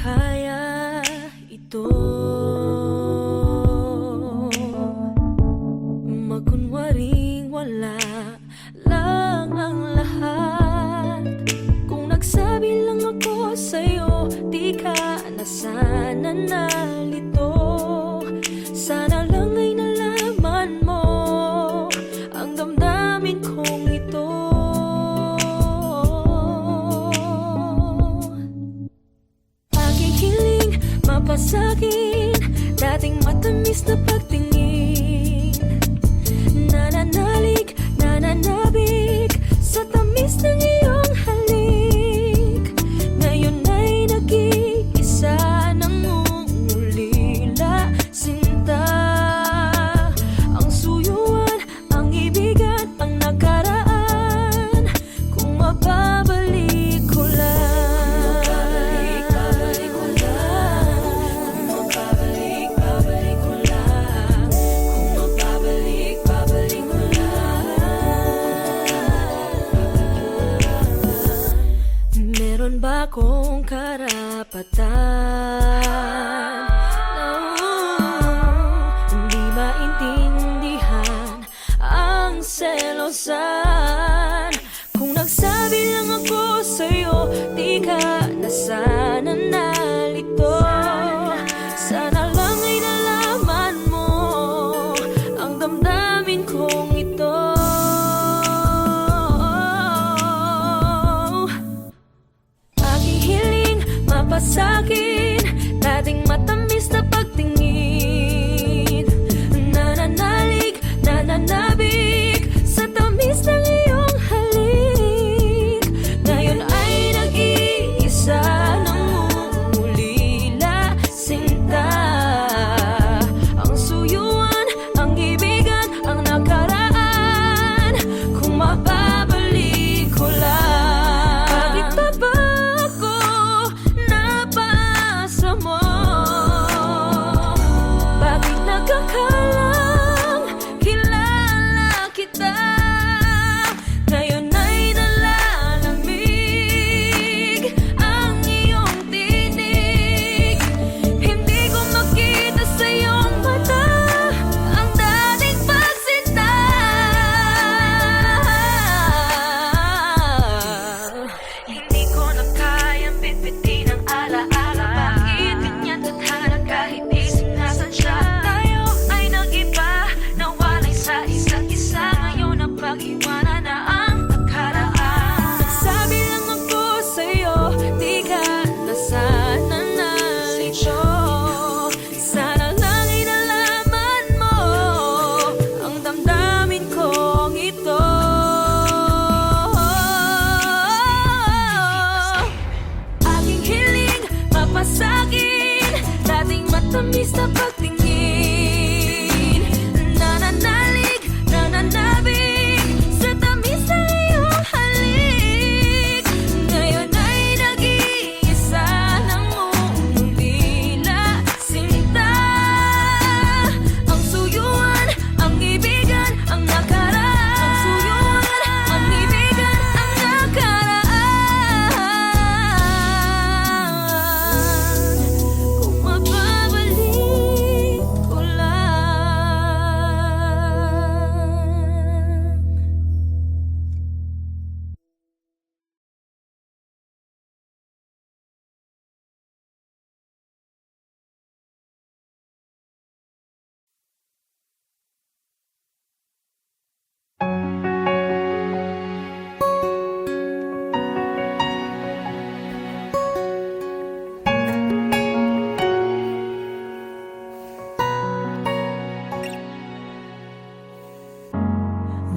kaya ito. Magkunwaring wala lang ang lahat. Kung nagsabi lang ako sa'yo, di ka na sana nalito. Sana lang ay nalaman mo ang damdamin kong ito. Aking hiling mapasagin, dating matamis na pagtingin. Nananalig, nananabik sa tamis ng iyong halik. Ngayon ay nag-iisa nang umulila, sinta. Ang suyuan, ang ibigan, ang nakaraan. Kung mababalik ko lang, babalik ko lang. Kung mababalik, babalik ko lang. Kung mababalik, babalik ko lang. Meron ba akong karapatan na hindi maintindihan ang selosan? Kung nagsabi lang ako sa'yo, di ka na sana nalito. Sana lang ay nalaman mo ang damdamin kong ito. Aking hiling mapasagin, dating matamis na pagtingin. Nananalig, nananabik sa tamis ng iyong halik. Ngayon ay nag-iisa nang umulila, sinta. Ang suyuan, ang ibigan, ang nakaraan. Kung mababalik ko lang, bakit pa ba ako napasa mo? Bakit nagkakalang kilala kita? Ngayon ay nalalamig ang iyong tinig. Hindi ko makita sa iyong mata ang dating pagsinta. Hindi ko na kayang bitbitin ang alaala. Bakit ganyan tadhana kahit isip nasan siya? Tayo ay nag-iba, nawalay sa isa't isa. Ngayon ang pag-iwanan na ang nakaraan. Nagsabi lang ako sa'yo, di ka na sana nalito. Sana lang ay nalaman mo ang damdamin kong ito. Aking hiling mapasagin, dating matamis na pagtingin. Nananalig, nananabik sa tamis ng iyong halik. Ngayon ay nag-iisa nang umulila, sinta. Ang suyuan, ang ibigan, ang nakaraan. Ang suyuan, ang ibigan, ang nakaraan. Kung mababalik ko lang.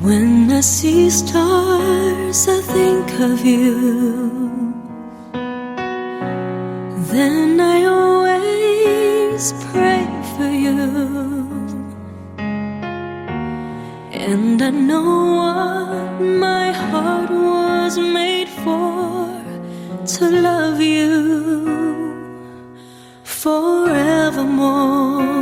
When I see stars, I think of you. Then I always pray for you. And I know what my heart was made for, to love you forevermore.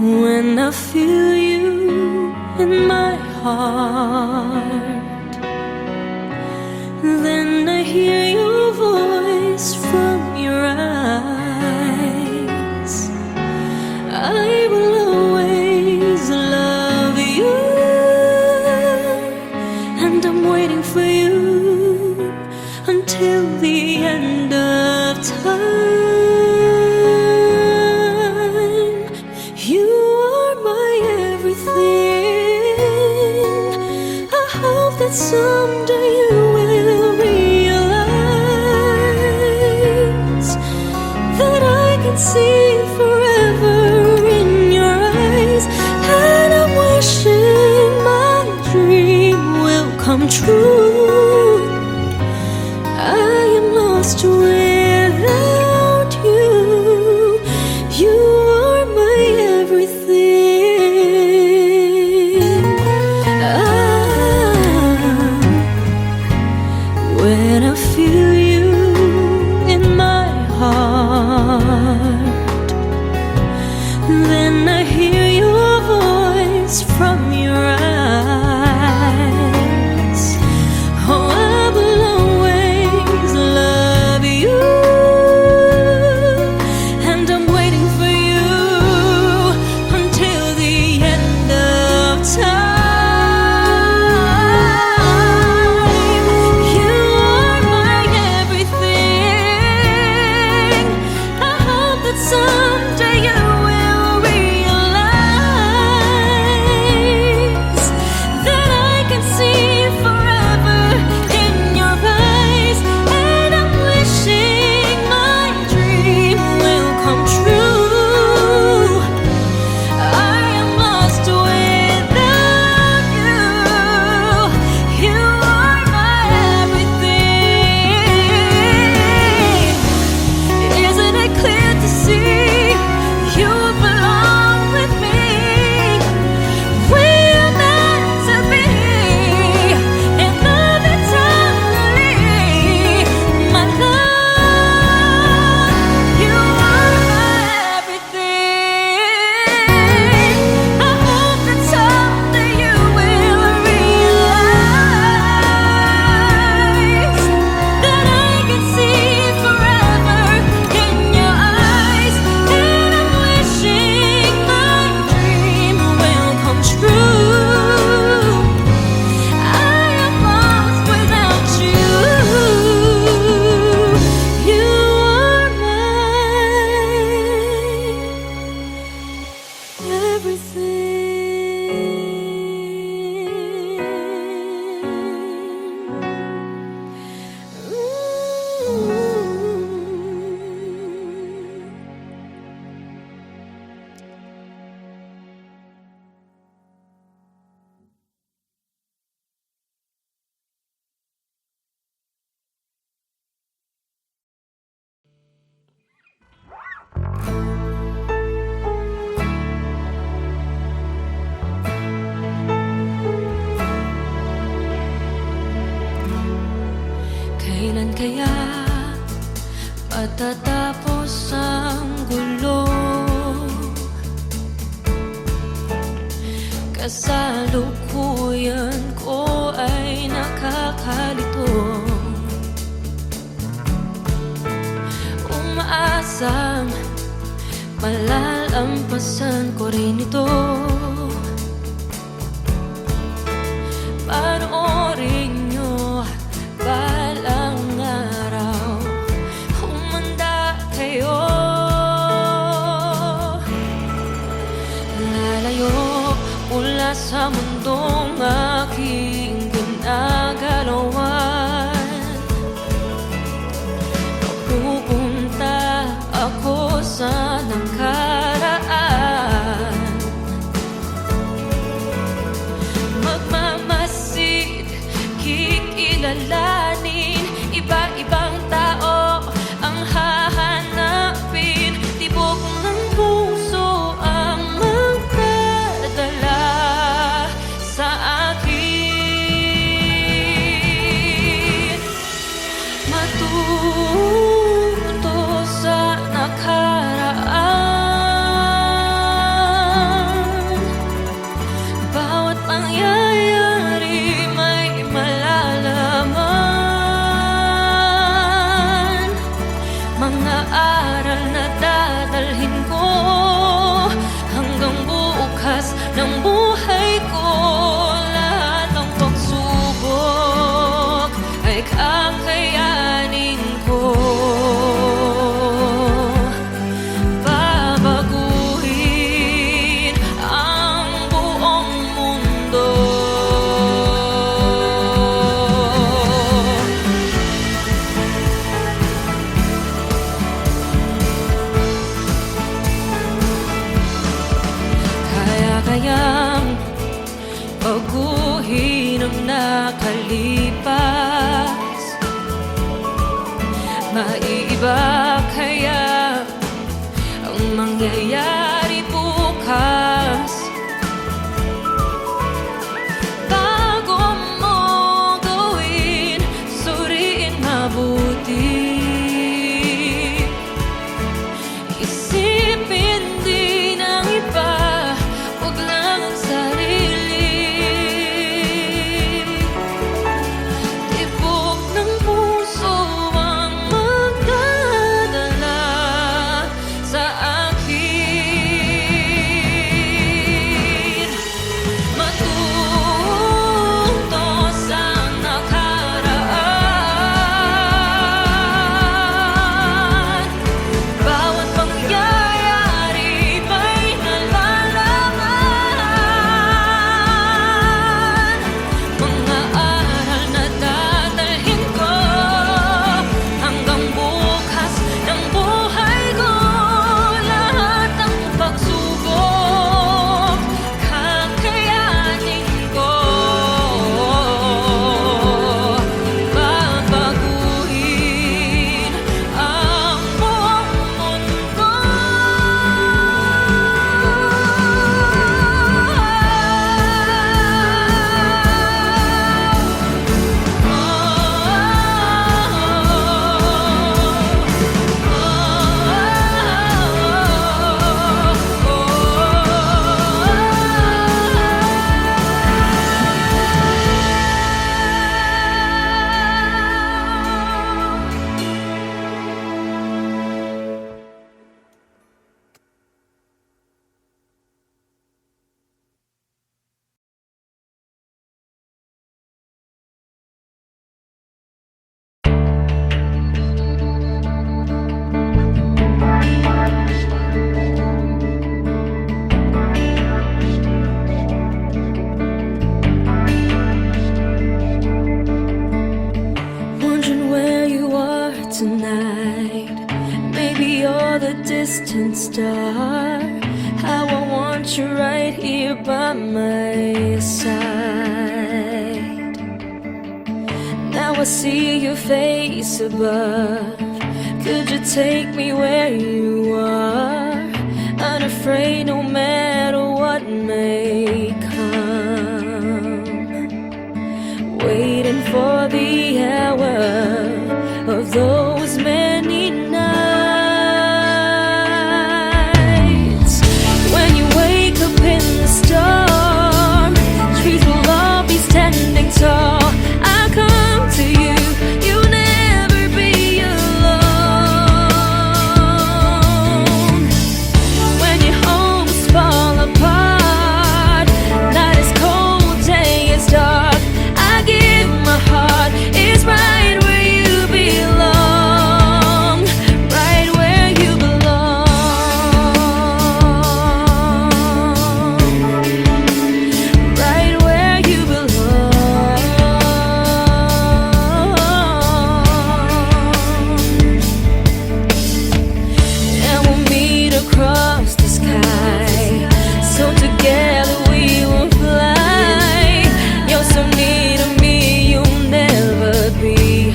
When I feel you in my heart, then I hear your voice see forever in your eyes, and I'm wishing my dream will come true. I am lost without you. You are my everything. When I feel you in my heart, then I hear your voice from your eyes. Oh, I will always love you, and I'm waiting for you until the end of time. You are my everything. I hope that someday you will realize that I can see forever in your eyes, and I'm wishing my dream will come true. I am lost without you. You are my everything. Isn't it clear to see you belong with me? We are meant to be in love eternally. My love, you are my everything. I hope that someday you will realize that I can see forever in your eyes, and I'm wishing my dream will come true. I am lost without you. You are my everything. Kailan kaya matatapos ang gulo? Kasalukuyan ko ay nakakalito. Umaasang malalampasan ko rin ito. Panoorin nyo balang araw, humanda kayo. Lalayo mula sa mundong aking ginagalawan. Pupunta ako sa nakaraan. Magmamasid, kikilalanin, iba-ibang tao ang hahanapin. Tibok ng puso ang magdadala sa akin. Matuto sa nakaraan. Bawat pangyayari may malalaman. Mga aral na dadalhin ko hanggang bukas ng buhay ko. Lahat ng pagsubok ay kakayanin ko. Babaguhin ang buong mundo. Maiiba kaya ang mangyayari bukas? Bago mo gawin, suriin mabuti. Isipin din ang iba, huwag lang ang sarili. Tibok ng puso ang magdadala sa akin. Matuto sa nakaraan. Bawat pangyayari may nalalaman. Mga aral na dadalhin ko hanggang bukas ng buhay ko. Lahat ng pagsubok kakayanin ko. Babaguhin ang buong mundo. Wondering where you are tonight. Maybe you're the distant star. How I want you right here by my side. Now I see your face above. Could you take me where you are? Unafraid no matter what may come. Waiting for the hour of those many nights. When you wake up in the storm, trees will all be standing tall. I come to you, you'll never be alone. When your homes fall apart, night is cold, day is dark, I give my heart. It's right where you belong, right where you belong, right where you belong. And we'll meet across the sky, so together we will fly. You're so near to me, you'll never be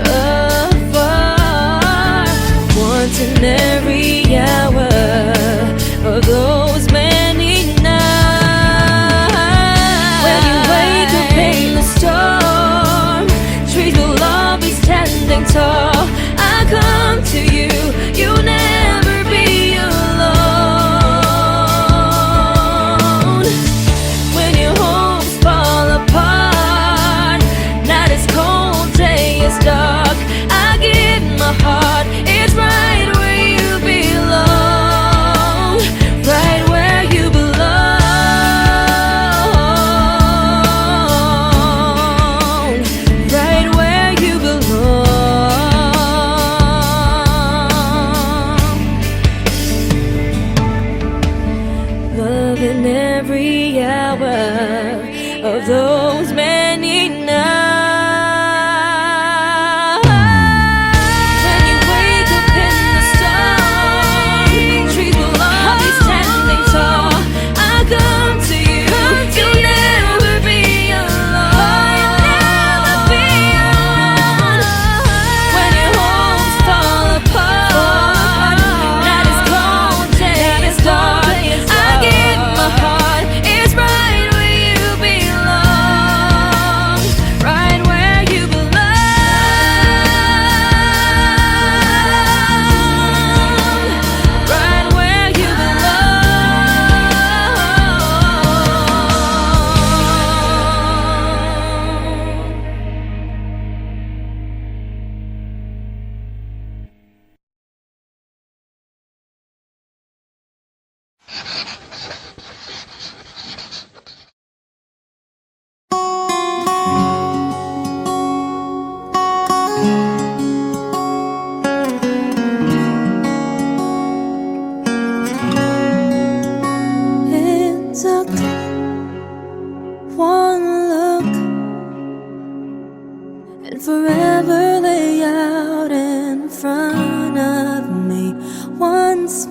apart. Once in every hour of those many nights. When you wake up in the storm, trees will all be standing tall. I come to you, you'll never be alone. When your homes fall apart, night is cold, day is dark, I give my heart. It's right where you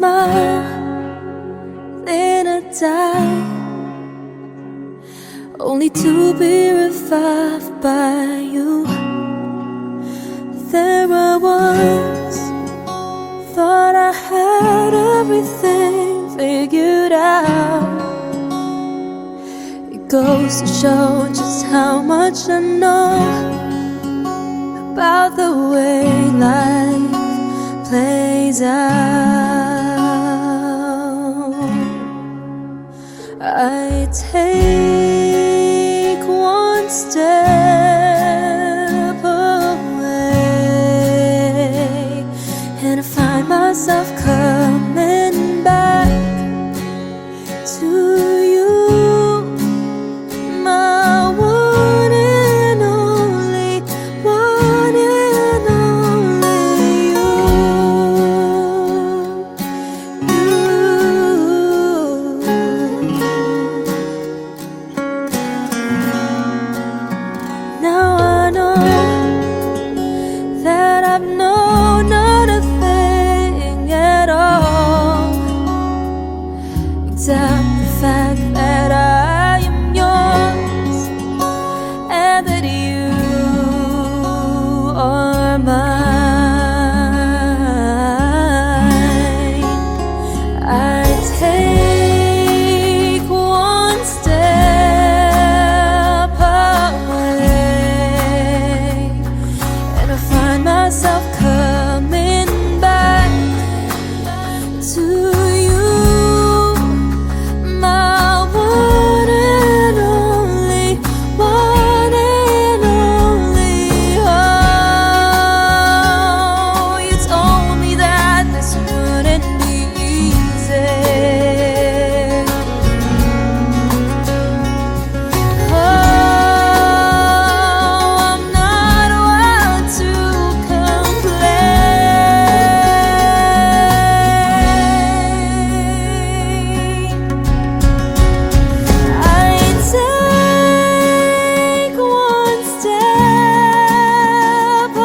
smile, then I die, only to be revived by you. There I was, thought I had everything figured out. It goes to show just how much I know about the way life plays out. I take one step away, and I find myself coming back to you, my one and only, one and only you. Now I know that I've known not a thing at all, except the fact that I am yours and that you are mine. I take one step away, and I find myself coming back to you, my one and only, one and only. Oh, you told me that this wouldn't be easy. Oh, I'm not one to complain. I take one step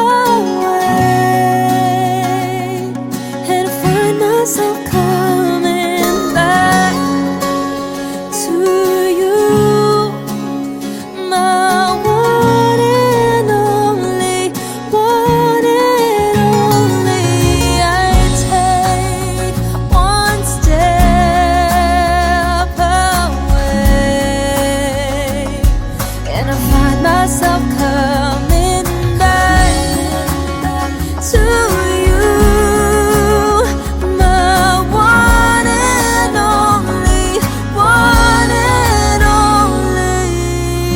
away, and I find myself coming back to you, my one and only, one and only. I take one step away, and I find myself coming back to you, my one and only, one and only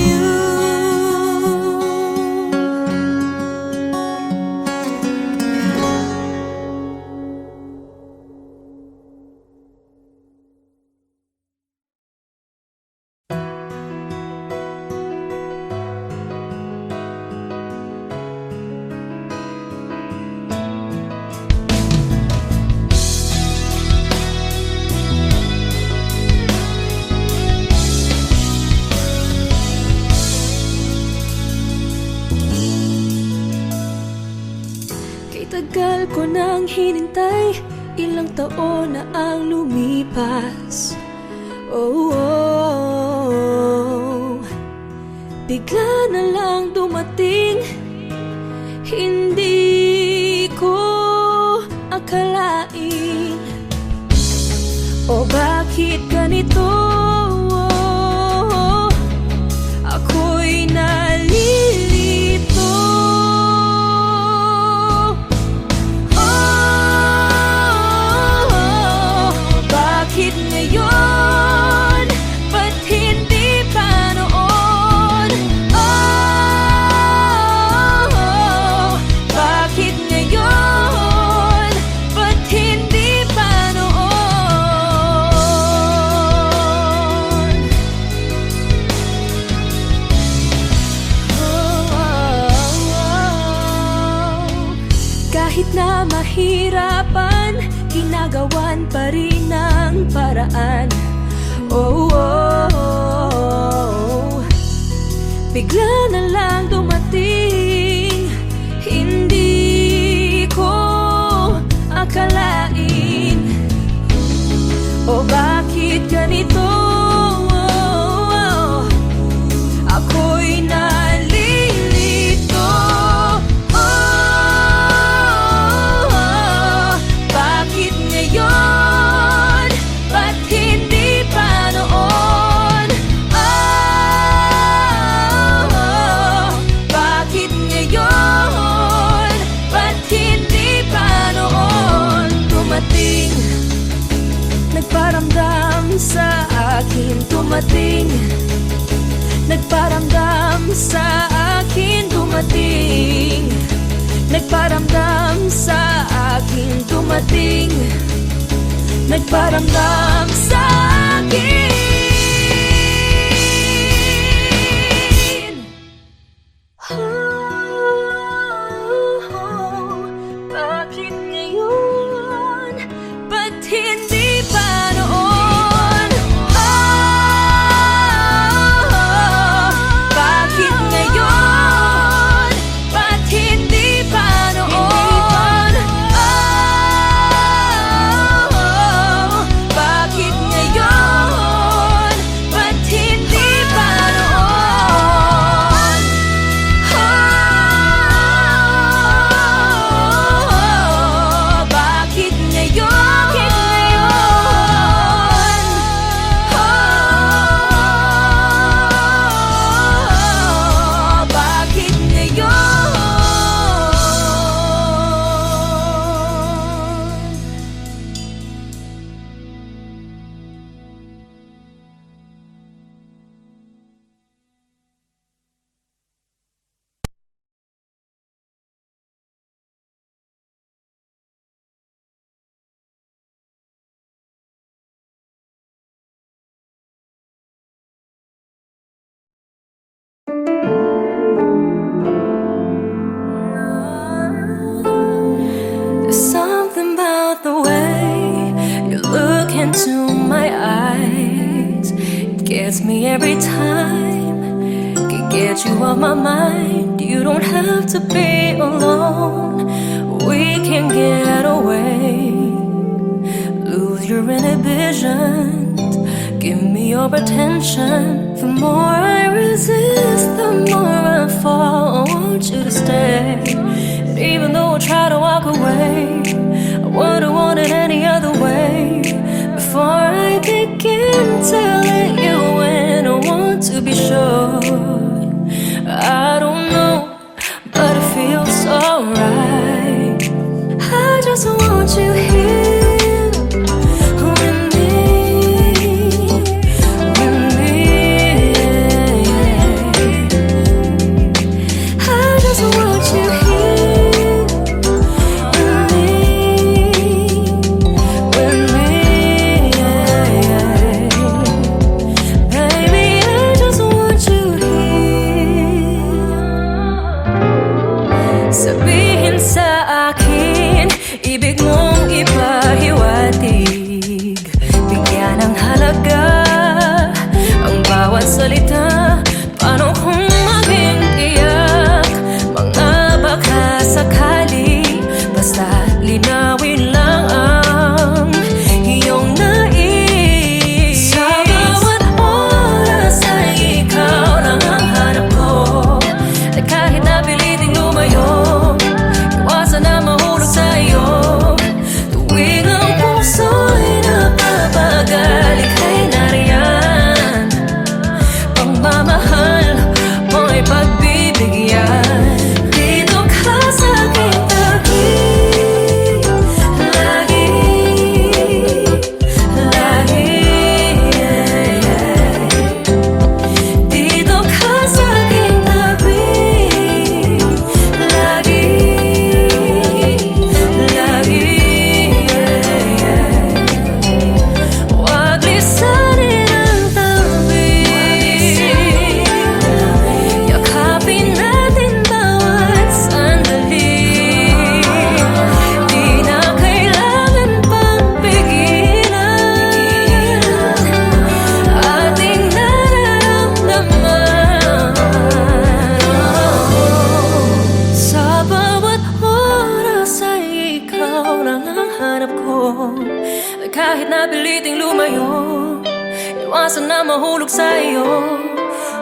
you. Kay tagal ko nang hinintay, ilang taon na ang lumipas. Oh, oh. Bigla na lang dumating, hindi ko akalain. O bakit ganito? Ako'y nalilito. Bakit ngayon? Ba't hindi pa noon? Bakit ngayon? Ba't hindi pa noon? Kahit na mahirapan, ginagawan pa rin ng paraan. Oh, oh, oh. Bigla na lang dumating, hindi ko akalain. sa akin dumating, nagparamdam sa akin dumating, nagparamdam sa akin. Bakit ngayon? Ba't hindi pa noon? Bakit ngayon? Ba't hindi pa noon? Bakit ngayon? Ba't hindi pa noon? Bakit ngayon? Bakit There's something about the way you look into my eyes. It gets me every time. Can get you off my mind. You don't have to be alone. We can get away. Lose your inhibitions. Give me your attention. The more I resist, the more I fall. I want you to stay. And even though I try to walk away, I wouldn't want it any other way. Before I begin to let you in, I want to be sure. I don't know, but it feels so right. I just want you here. Sabihin sa akin, ibig mong ipahiwatig. Bigyan ng halaga ang bawat salita. Paano kung maging iyak? Mga baka sakali, basta linawin lang ang iyong nais. Sa bawat oras ay ikaw lang ang hanap ko. At kahit na piliting lumayo, kahit na piliting lumayo, iwasan na mahulog sa iyo.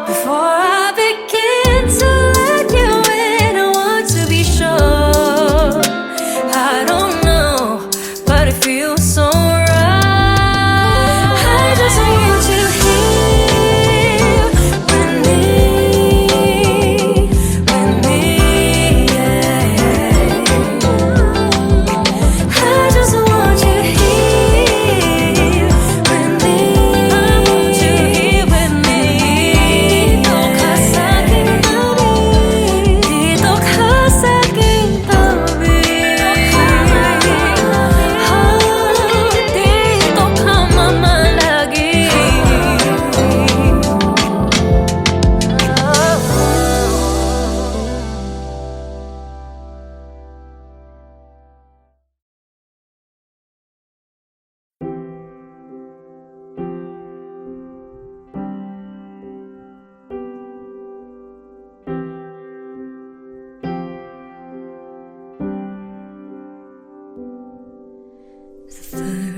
Before I begin to let you in, I want to be sure. I don't know, but it feels so right. I just want you here with me, yeah. I just want you here with me. I want you here with me. No, 'cause I can know.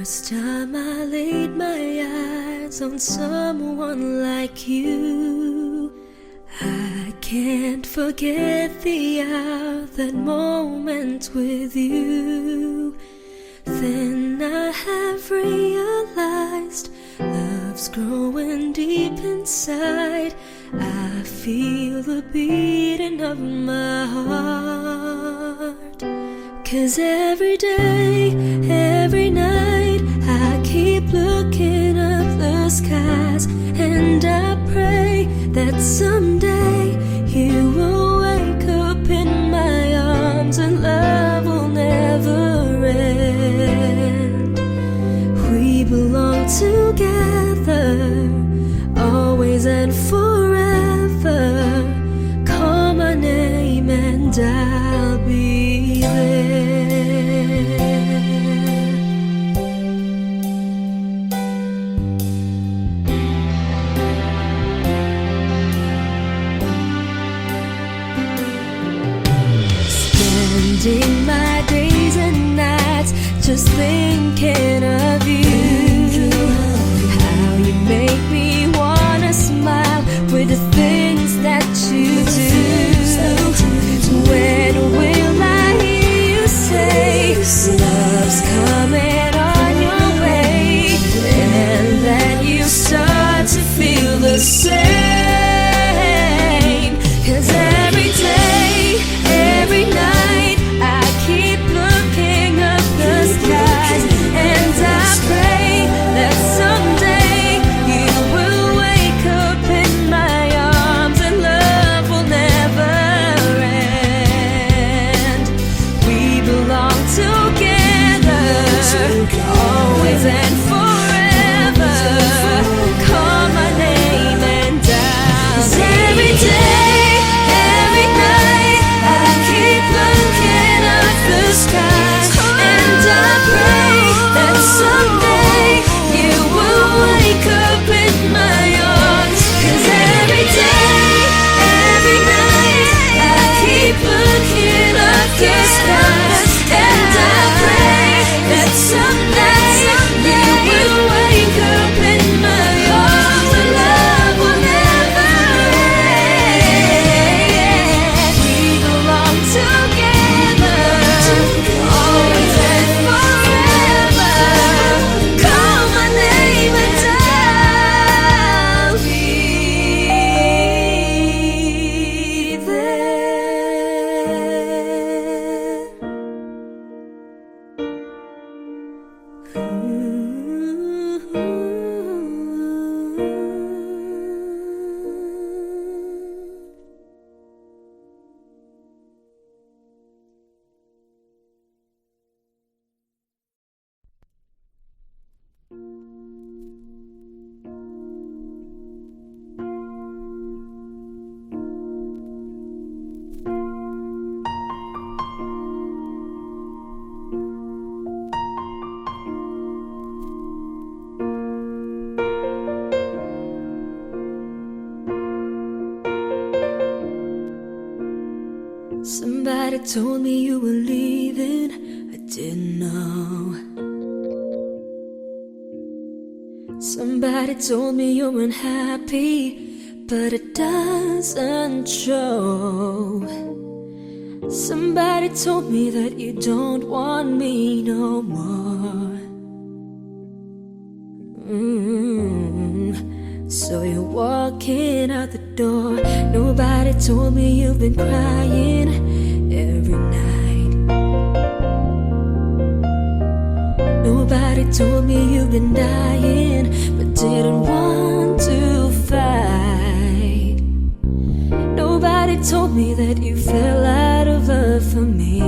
First time I laid my eyes on someone like you, I can't forget the hour, that moment with you. Then I have realized love's growing deep inside. I feel the beating of my heart. 'Cause every day, every night, I keep looking up the skies, and I pray that someday you will wake up in my arms and love will never end. We belong together, always and forever. Call my name and I'll be there. Spending my days and nights just thinking of you. How you make me wanna smile with the things that you do. When will I hear you say love's coming on your way, and then you start to feel the same? 'Cause every day, every night, I keep looking up the skies, and I pray that someday you will wake up in my arms and love will never end. We belong together, always and forever. Call my name and I'll. 'Cause every day, every night, I keep looking up the skies, and I pray that someday you will wake up in my arms. 'Cause every day, every night, I keep looking up the skies, and I pray that someday you will wake up in my arms and love will never end. We belong together, always and forever. Call my name and I'll be there. Somebody told me you were leaving, I didn't know. Somebody told me you're unhappy, but it doesn't show. Somebody told me that you don't want me no more. So you're walking out the door. Nobody told me you've been crying every night. Nobody told me you've been dying, but didn't want to fight. Nobody told me that you fell out of love for me,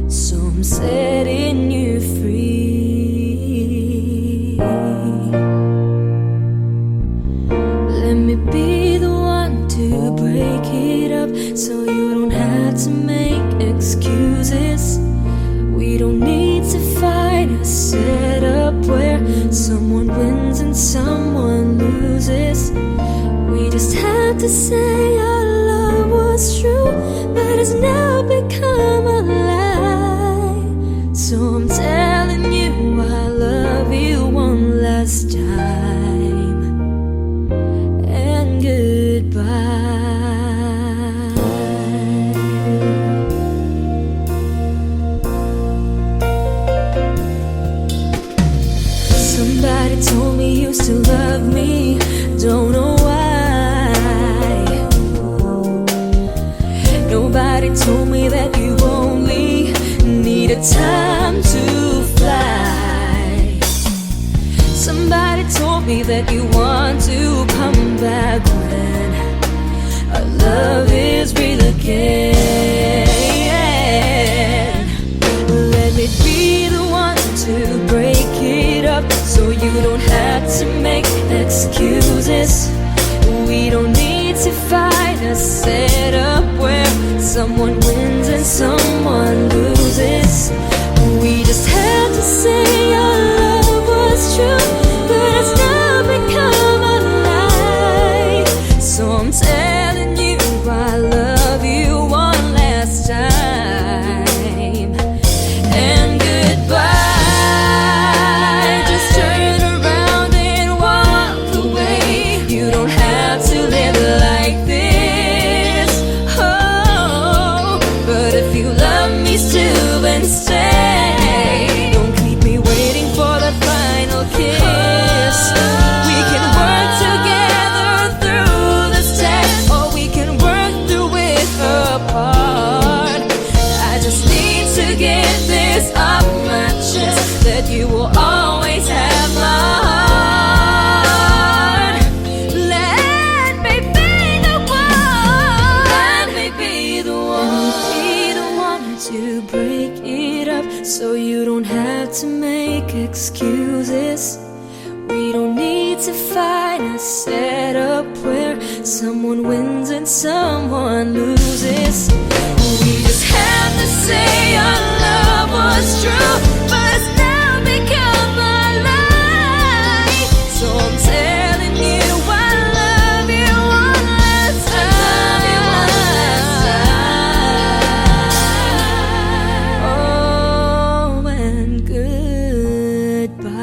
so I'm setting you free. Let me be the one to break it up, so you don't have to make excuses. We don't need to find a setup where someone wins and someone loses. We just have to say our love was true, but it's now become a lie. So I'm telling you I that you want to come back when our love is real again. Let me be the one to break it up, so you don't have to make excuses. We don't need to fight a setup where someone wins and someone loses. We just had to say our love was true, but it's now become a lie. So I'm telling you I love you one last time, and goodbye. Just turn around and walk away. You don't have to live like this. Oh, but if you love me still, then stay. Don't keep me waiting for the final kiss. We can work together through this test, or we can work through it apart. I just need to get this off my chest, that you will always have my heart. Let me be the one. Let me be the one to break it up, so you don't have to make excuses. We don't need to find a setup where someone wins and someone loses. We just have to say our love was true, but it's now become a lie. So I'm telling you I love you one last time. Oh, and goodbye.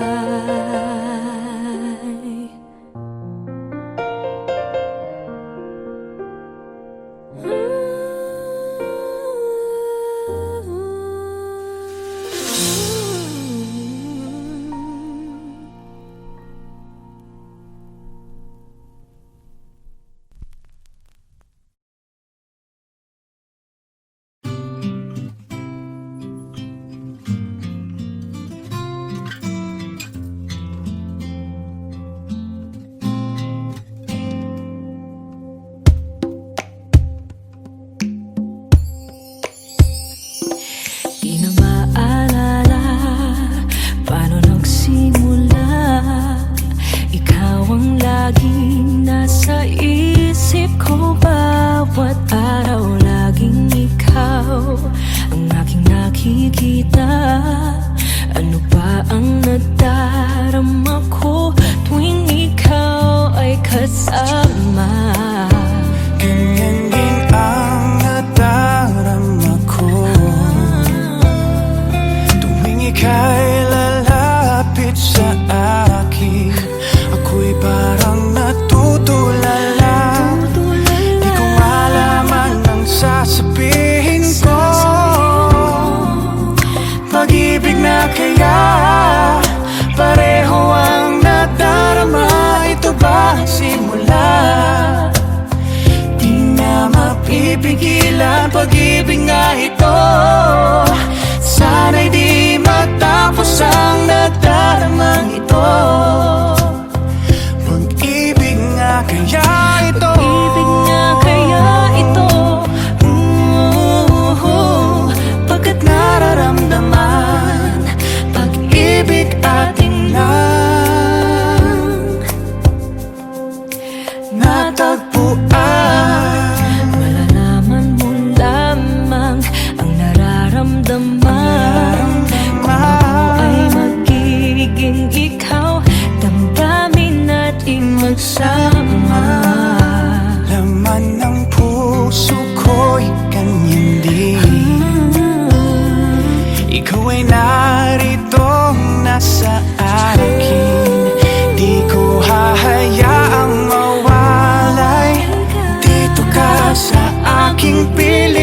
Di na maalala paano nagsimula. Ikaw ang laging nasa isip ko, bawat araw laging ikaw ang aking nakikita. Ano ba ang nadarama ko tuwing ikaw ay kasama? Ganyan din ang nadarama ko tuwing ika'y lalapit sa akin. Ako'y parang natutulala, di ko malaman ang sasabihin ko. Pag-ibig na kaya pareho ang nadarama. Ito ba ang simula? Di na mapipigilan pag-ibig nga ito. Sana'y di matapos ang nadaramang ito. Pag-ibig nga kaya ito. Pag-ibig nga kaya ito. Pagkat nararamdaman pag-ibig ating lang natagpuan. Malalaman mo lamang ang nararamdaman kung ako ay magiging ikaw. Damdamin natin magsama. Laman ng puso ko'y ganyan din. Ikaw ay narito nasa akin. Di ko hahayaang mawalay. Dito ka sa aking piling.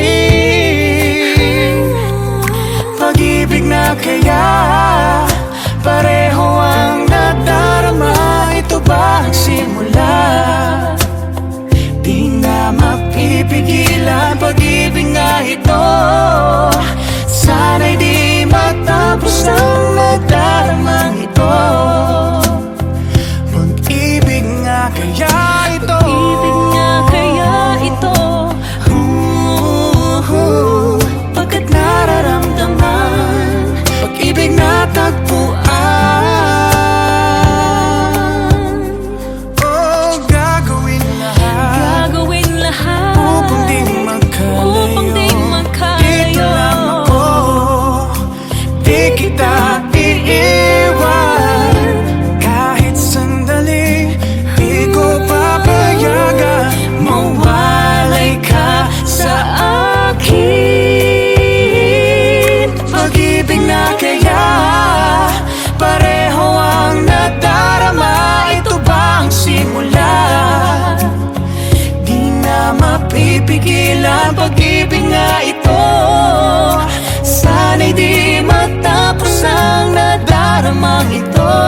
Pag-ibig na kaya pareho ang nadarama. Ito ba ang simula? Di na mapipigilan pag-ibig nga ito. Sana'y di matapos ang nadaramang ito. Pag-ibig lang ito